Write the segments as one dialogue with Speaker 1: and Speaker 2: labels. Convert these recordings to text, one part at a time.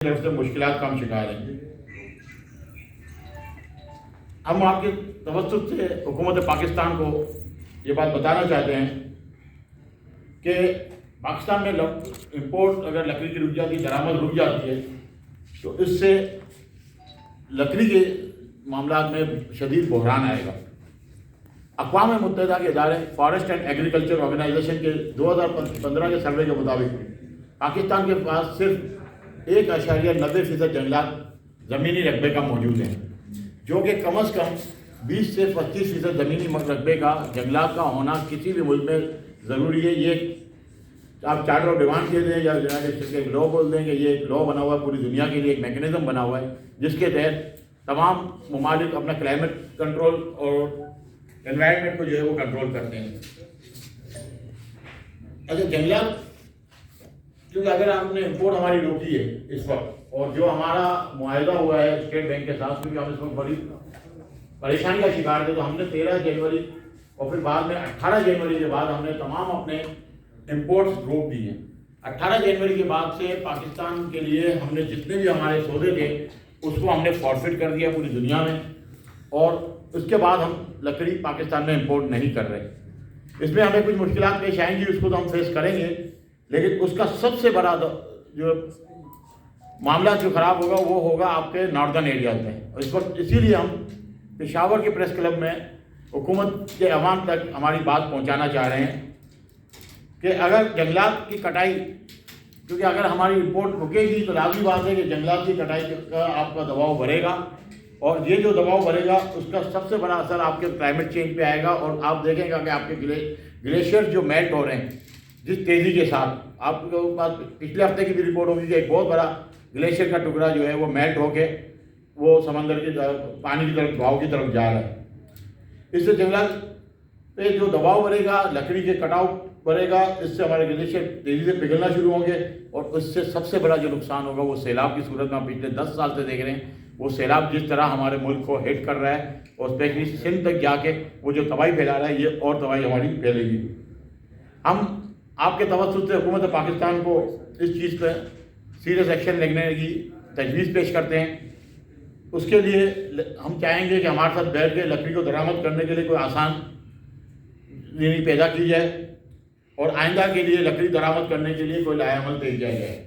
Speaker 1: طرف سے مشکلات کا ہم شکار ہیں۔ ہم آپ کے توسط سے حکومت پاکستان کو یہ بات بتانا چاہتے ہیں کہ پاکستان میں امپورٹ اگر لکڑی کی رک جاتی ہے، درآمد رک جاتی ہے، تو اس سے لکڑی کے معاملات میں شدید بحران آئے گا۔ اقوام متحدہ کے ادارے فارسٹ اینڈ ایگریکلچر آرگنائزیشن کے 2015 کے سروے کے مطابق پاکستان کے پاس صرف 1.90% جنگلات زمینی رقبے کا موجود ہیں، جو کہ کم از کم 20 سے 25% زمینی رقبے کا جنگلات کا ہونا کسی بھی ملک میں ضروری ہے۔ یہ آپ چارٹر آف ڈیمانڈ کہہ دیں یا یونائٹڈ اسٹیٹس کے لا بول دیں کہ یہ ایک لا بنا ہوا ہے، پوری دنیا کے لیے ایک میکنزم بنا ہوا ہے جس کے تحت تمام ممالک اپنا کلائمیٹ کنٹرول اور انوائرمنٹ کو جو ہے وہ کنٹرول کرتے ہیں۔ اچھا، جنگلات کیونکہ اگر ہم نے امپورٹ ہماری روکی ہے اس وقت، اور جو ہمارا معاہدہ ہوا ہے اسٹیٹ بینک کے ساتھ، کیونکہ ہم اس وقت بڑی پریشانی کا شکار تھے، تو ہم نے 13 جنوری اور پھر بعد میں 18 جنوری کے بعد ہم نے تمام اپنے امپورٹس روک دی ہیں۔ 18 جنوری کے بعد سے پاکستان کے لیے ہم نے جتنے بھی ہمارے سودے تھے اس کو ہم نے فارفٹ کر دیا پوری دنیا میں، اور اس کے بعد ہم لکڑی پاکستان میں امپورٹ نہیں کر رہے۔ اس میں ہمیں کچھ مشکلات پیش آئیں گی، اس کو تو ہم فیس کریں گے، لیکن اس کا سب سے بڑا جو معاملہ جو خراب ہوگا وہ ہوگا آپ کے ناردرن ایریاز میں۔ اور اس وقت اسی لیے ہم پشاور کے پریس کلب میں حکومت کے عوام تک ہماری بات پہنچانا چاہ رہے ہیں کہ اگر جنگلات کی کٹائی، کیونکہ اگر ہماری امپورٹ رکے گی تو لازمی بات ہے کہ جنگلات کی کٹائی کا آپ کا دباؤ بڑھے گا، اور یہ جو دباؤ بڑھے گا اس کا سب سے بڑا اثر آپ کے کلائمیٹ چینج پہ آئے گا، اور آپ دیکھیں گا کہ آپ کے گلیشیئر جو میلٹ ہو رہے ہیں جس تیزی کے ساتھ، آپ کے پاس پچھلے ہفتے کی بھی رپورٹ ہوگی کہ ایک بہت بڑا گلیشیئر کا ٹکڑا جو ہے وہ میلٹ ہو کے وہ سمندر کے پانی کی طرف بہاؤ کی طرف جا رہا ہے۔ اس سے جنگلات پہ جو دباؤ بڑھے گا، لکڑی کے کٹاؤ بڑھے گا، اس سے ہمارے گلیشیئر تیزی سے پگھلنا شروع ہوں گے، اور اس سے سب سے بڑا جو نقصان ہوگا وہ سیلاب کی صورت میں ہم پچھلے 10 سال سے دیکھ رہے ہیں۔ وہ سیلاب جس طرح ہمارے ملک کو ہٹ کر رہا ہے، اور اسپیشلی سندھ تک جا کے وہ جو تباہی پھیلا رہا ہے، یہ اور تباہی ہماری پھیلے گی۔ ہم آپ کے توسط سے حکومت پاکستان کو اس چیز پہ سیریس ایکشن لینے کی تجویز پیش کرتے ہیں۔ اس کے لیے ہم چاہیں گے کہ ہمارے ساتھ بیٹھ کے لکڑی کو درآمد کرنے کے لیے کوئی آسان یعنی پیدا کی جائے، اور آئندہ کے لیے لکڑی درآمد کرنے کے لیے کوئی لائحہ عمل پیش کیا جائے۔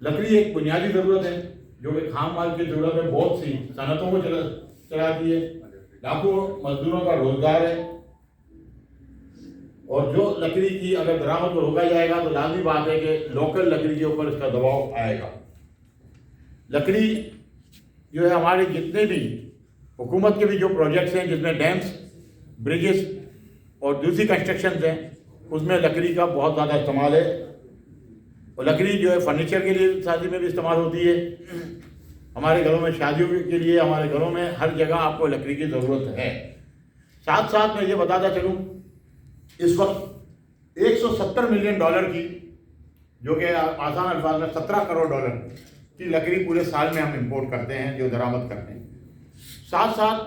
Speaker 1: لکڑی ایک بنیادی ضرورت ہے جو کہ خام مال کی ضرورت ہے، بہت سی صنعتوں کو چلاتی ہے، لاکھوں مزدوروں کا روزگار ہے، اور جو لکڑی کی اگر درآمد کو روکا جائے گا تو لازمی بات ہے کہ لوکل لکڑی کے اوپر اس کا دباؤ آئے گا۔ لکڑی جو ہے ہمارے جتنے بھی حکومت کے بھی جو پروجیکٹس ہیں جس میں ڈیمز، بریجز اور دوسری کنسٹرکشنز ہیں، اس میں لکڑی کا بہت زیادہ استعمال ہے، اور لکڑی جو ہے فرنیچر کے لیے سازی میں بھی استعمال ہوتی ہے۔ ہمارے گھروں میں شادیوں کے لیے، ہمارے گھروں میں ہر جگہ آپ کو لکڑی کی ضرورت ہے۔ ساتھ ساتھ میں یہ بتاتا چلوں، اس وقت $170 ملین کی، جو کہ آسان الفاظ میں 17 کروڑ ڈالر کی لکڑی پورے سال میں ہم امپورٹ کرتے ہیں، جو درآمد کرتے ہیں۔ ساتھ ساتھ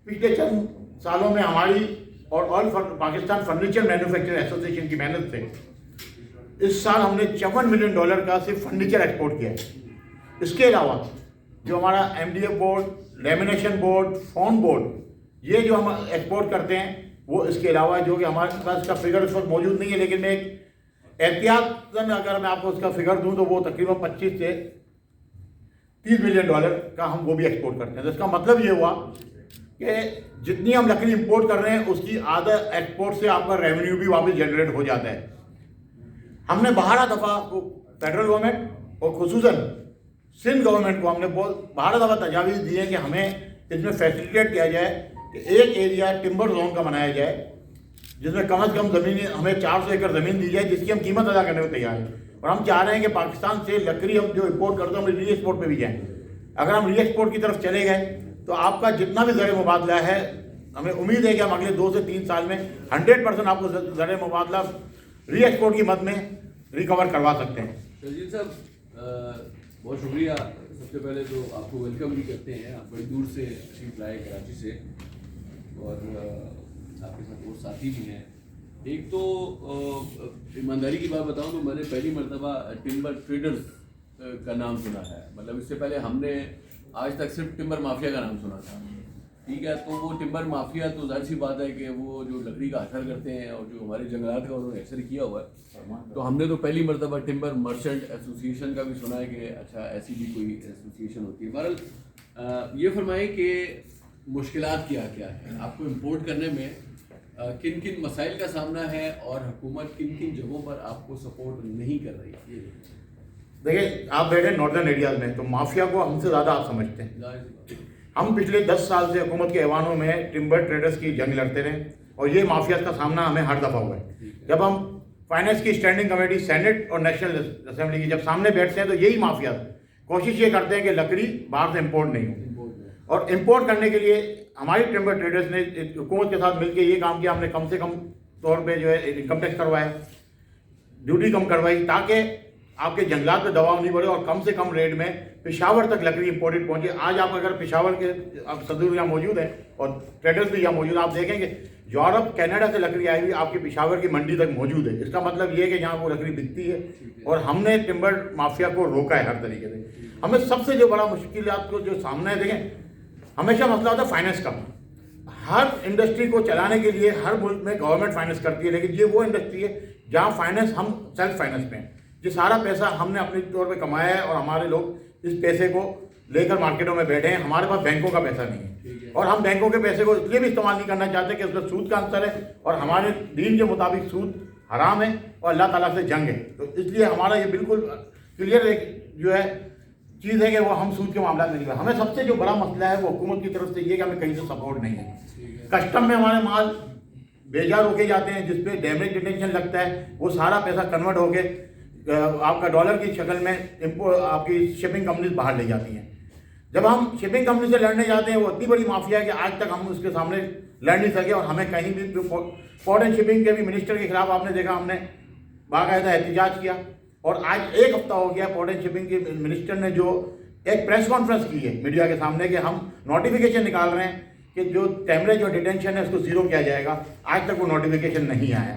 Speaker 1: پچھلے چند سالوں میں ہماری اور آل پاکستان فرنیچر مینوفیکچر ایسوسیشن کی محنت سے اس سال ہم نے $54 ملین کا صرف فرنیچر ایکسپورٹ کیا ہے۔ اس کے علاوہ جو ہمارا MDF board, lamination board, phone board, یہ جو ہم ایکسپورٹ کرتے ہیں، وہ اس کے علاوہ جو کہ ہمارے پاس اس کا فگر اس وقت موجود نہیں ہے، لیکن میں ایک احتیاط اگر میں آپ کو اس کا فگر دوں تو وہ تقریباً 25 سے $30 ملین کا ہم وہ بھی ایکسپورٹ کرتے ہیں۔ اس کا مطلب یہ ہوا کہ جتنی ہم لکڑی امپورٹ کر رہے ہیں اس کی آدھا ایکسپورٹ سے آپ کا ریونیو بھی واپس جنریٹ ہو جاتا ہے۔ ہم نے 12 دفعہ فیڈرل گورنمنٹ اور خصوصاً سندھ گورنمنٹ کو ہم نے 12 دفعہ تجاویز دی ہے کہ ہمیں اس میں فیسیلیٹیٹ کیا جائے کہ ایک ایریا ٹمبر زون کا بنایا جائے، جس میں کم از کم زمین ہمیں 400 ایکڑ زمین دی جائے، جس کی ہم قیمت ادا کرنے کو تیار ہیں۔ اور ہم چاہ رہے ہیں کہ پاکستان سے لکڑی ہم جو امپورٹ کرتے ہیں ہم ری ایکسپورٹ پہ بھی جائیں۔ اگر ہم ری ایکسپورٹ کی طرف چلے گئے تو آپ کا جتنا بھی زر مبادلہ ہے، ہمیں امید ہے کہ ہم اگلے 2 سے 3 سال میں 100% آپ کو زر مبادلہ ری ایکسپورٹ کی مد میں ریکور کروا سکتے ہیں۔
Speaker 2: شرجیل صاحب، بہت شکریہ۔ سب سے پہلے تو آپ کو ویلکم بھی کرتے ہیں، آپ بڑی دور سے تشریف لائے کراچی سے، اور آپ کے ساتھ اور ساتھی بھی ہیں۔ ایک تو ایمانداری کی بات بتاؤں تو میں نے پہلی مرتبہ ٹمبر ٹریڈرز کا نام سنا ہے، مطلب اس سے پہلے ہم نے آج تک صرف ٹمبر مافیا کا نام سنا تھا، ٹھیک ہے. تو وہ ٹمبر مافیا تو ظاہر سی بات ہے کہ وہ جو لکڑی کا حاصل کرتے ہیں اور جو ہمارے جنگلات کا انہوں نے حاصل کیا ہوا ہے، تو ہم نے تو پہلی مرتبہ ٹمبر مرچنٹ ایسوسیشن کا بھی سنا ہے کہ اچھا ایسی بھی کوئی ایسوسیشن ہوتی ہے. بہرحال یہ فرمائیں کہ مشکلات کیا کیا ہے آپ کو امپورٹ کرنے میں، کن کن مسائل کا سامنا ہے اور حکومت کن کن جگہوں پر آپ کو سپورٹ نہیں کر رہی ہے؟
Speaker 1: دیکھیں آپ بیٹھے ناردرن ایریاز میں تو مافیا کو ہم سے زیادہ آپ سمجھتے ہیں. ہم پچھلے 10 سال سے حکومت کے ایوانوں میں ٹمبر ٹریڈرز کی جنگ لڑتے رہے اور یہ مافیا کا سامنا ہمیں ہر دفعہ ہوا ہے. جب ہم فائنانس کی اسٹینڈنگ کمیٹی سینٹ اور نیشنل اسمبلی کی جب سامنے بیٹھتے ہیں تو یہی مافیا کوشش یہ کرتے ہیں کہ لکڑی باہر سے امپورٹ نہیں ہو، اور امپورٹ کرنے کے لیے ہماری ٹمبر ٹریڈرز نے حکومت کے ساتھ مل کے یہ کام کیا. ہم نے کم سے کم طور پہ جو ہے انکم ٹیکس کروایا، ڈیوٹی کم کروائی تاکہ آپ کے جنگلات پہ دباؤ نہیں پڑے اور کم سے کم ریٹ میں پشاور تک لکڑی امپورٹڈ پہنچے. آج آپ اگر پشاور کے صدور یہاں موجود ہیں اور ٹریڈرز بھی یہاں موجود ہیں، آپ دیکھیں گے یورپ کینیڈا سے لکڑی آئی ہوئی آپ کی پشاور کی منڈی تک موجود ہے. اس کا مطلب یہ ہے کہ یہاں وہ لکڑی بکتی ہے اور ہم نے ٹمبر مافیا کو روکا ہے ہر طریقے سے. ہمیں سب سے جو بڑا مشکلات کو جو سامنا ہے، دیکھیں ہمیشہ مسئلہ ہوتا ہے فائنینس کا. ہر انڈسٹری کو چلانے کے لیے ہر ملک میں گورنمنٹ فائنینس کرتی ہے، لیکن یہ وہ انڈسٹری ہے جہاں فائنینس ہم سیلف فائنینس میں ہیں. یہ سارا پیسہ ہم نے اپنے طور پہ کمایا ہے اور ہمارے لوگ اس پیسے کو لے کر مارکیٹوں میں بیٹھے ہیں. ہمارے پاس بینکوں کا پیسہ نہیں ہے اور ہم بینکوں کے پیسے کو اس لیے بھی استعمال نہیں کرنا چاہتے کہ اس میں سود کا عنصر ہے اور ہمارے دین کے مطابق سود حرام ہے اور اللہ تعالیٰ سے جنگ ہے. تو اس لیے ہمارا یہ بالکل کلیئر ایک جو ہے چیز ہے کہ وہ ہم سود کے معاملات میں نہیں ہیں. ہمیں سب سے جو بڑا مسئلہ ہے وہ حکومت کی طرف سے یہ کہ ہمیں کہیں سے سپورٹ نہیں ہے. کسٹم میں ہمارے مال بیجا روکے جاتے ہیں جس پہ ڈیمیج ڈیٹینشن لگتا ہے، وہ سارا پیسہ کنورٹ ہو کے آپ کا ڈالر کی شکل میں آپ کی شپنگ کمپنیز باہر لے جاتی ہیں. جب ہم شپنگ کمپنی سے لڑنے جاتے ہیں وہ اتنی بڑی مافیا ہے کہ آج تک ہم اس کے سامنے لڑ نہیں سکے اور ہمیں کہیں بھی پورٹ اینڈ شپنگ کے بھی منسٹر کے خلاف آپ نے دیکھا ہم نے باقاعدہ احتجاج کیا. اور آج ایک ہفتہ ہو گیا پورٹ اینڈ شپنگ کے منسٹر نے جو ایک پریس کانفرنس کی ہے میڈیا کے سامنے کہ ہم نوٹیفیکیشن نکال رہے ہیں کہ جو ٹیمریج اور ڈیٹینشن ہے اس کو زیرو کیا جائے گا. آج تک وہ نوٹیفیکیشن نہیں آیا.